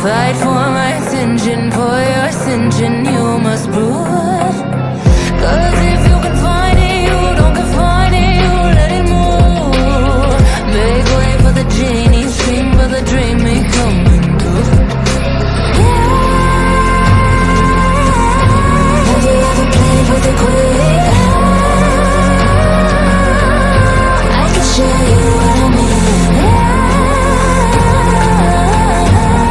Fight for my attention, for your ascension, you must prove. Cause if you can find it, you don't confine it, you let it move. Make way for the genie, scream for the dream, may coming through. Have you ever played with a queen? I can show you what I mean.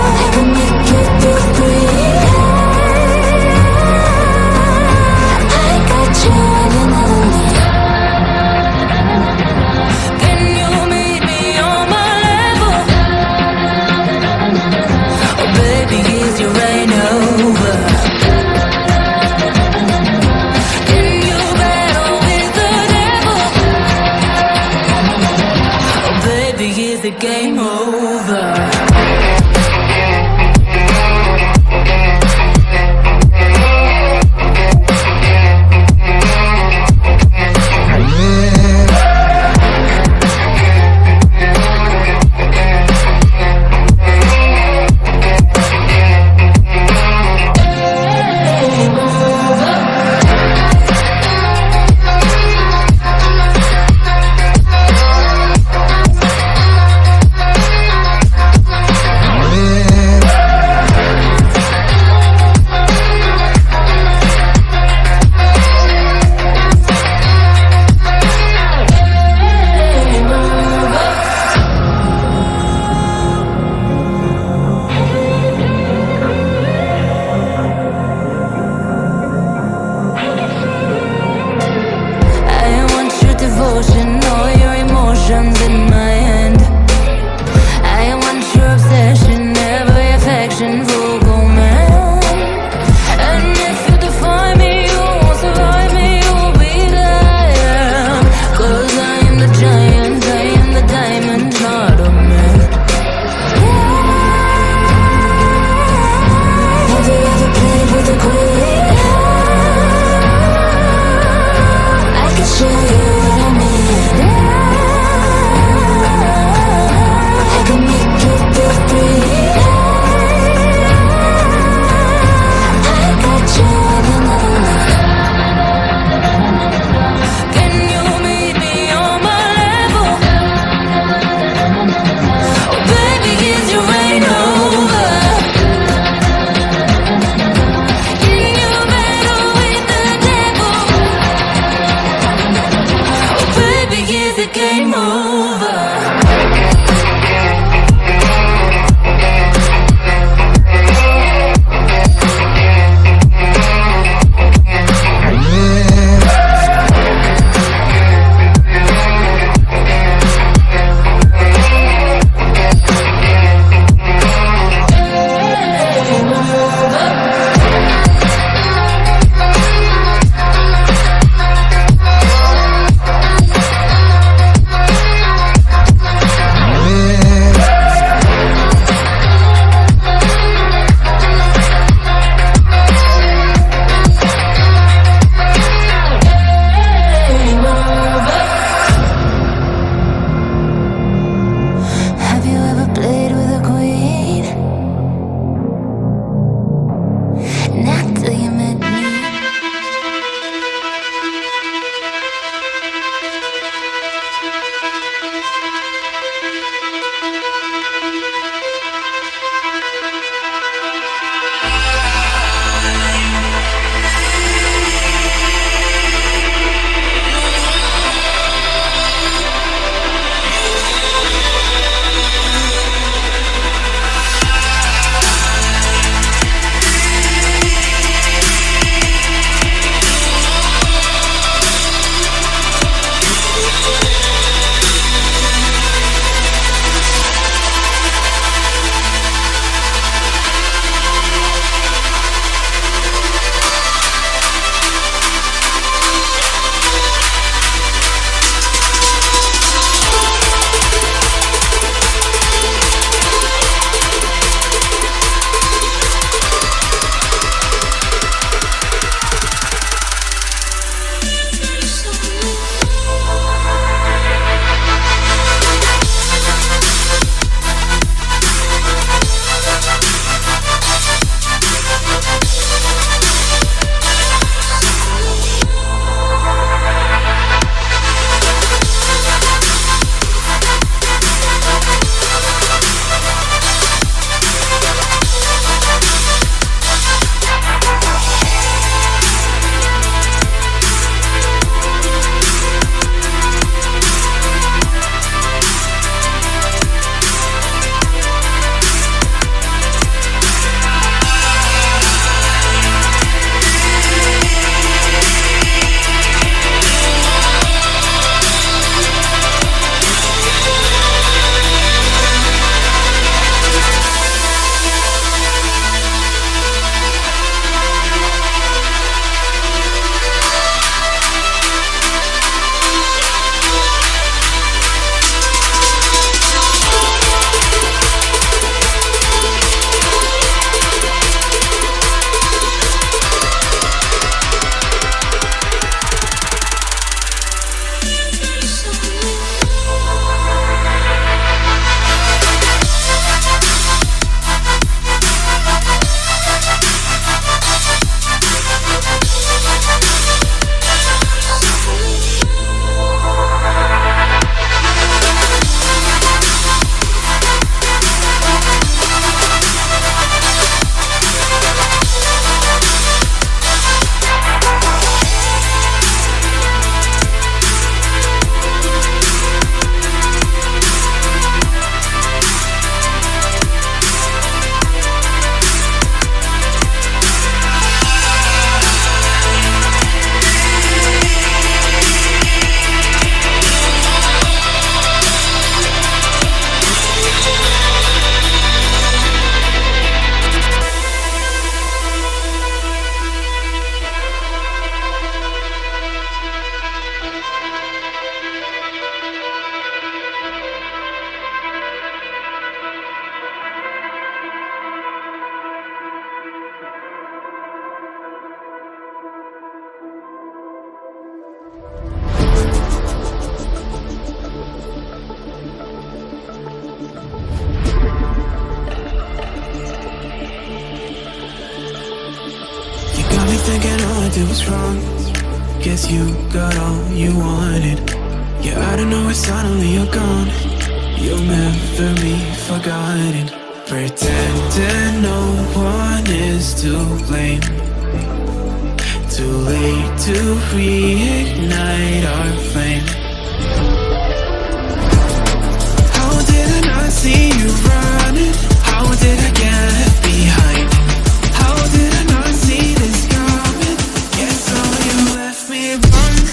I can make you feel free. I got you when you never leave. Can you meet me on my level? Oh baby, is your reign over? Can you battle with the devil? Oh baby, is the game over? thinking all I did was wrong. Guess you got all you wanted. Yeah, I don't know why suddenly you're gone. You'll never be forgotten. Pretending no one is to blame. Too late to reignite our flame. How did I not see you running? How did I get left behind? How did I not see this coming? Guess so you left me blind.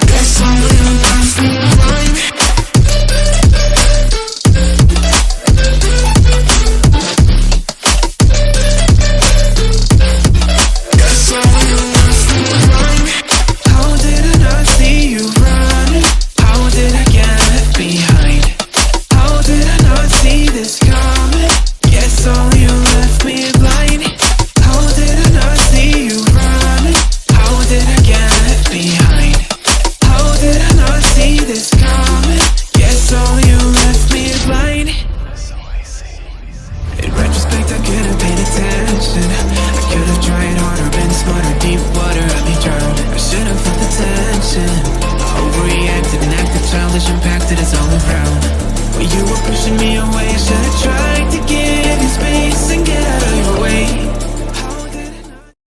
Guess so you left me blind. Impacted, it's all around. When you were pushing me away, I should've tried.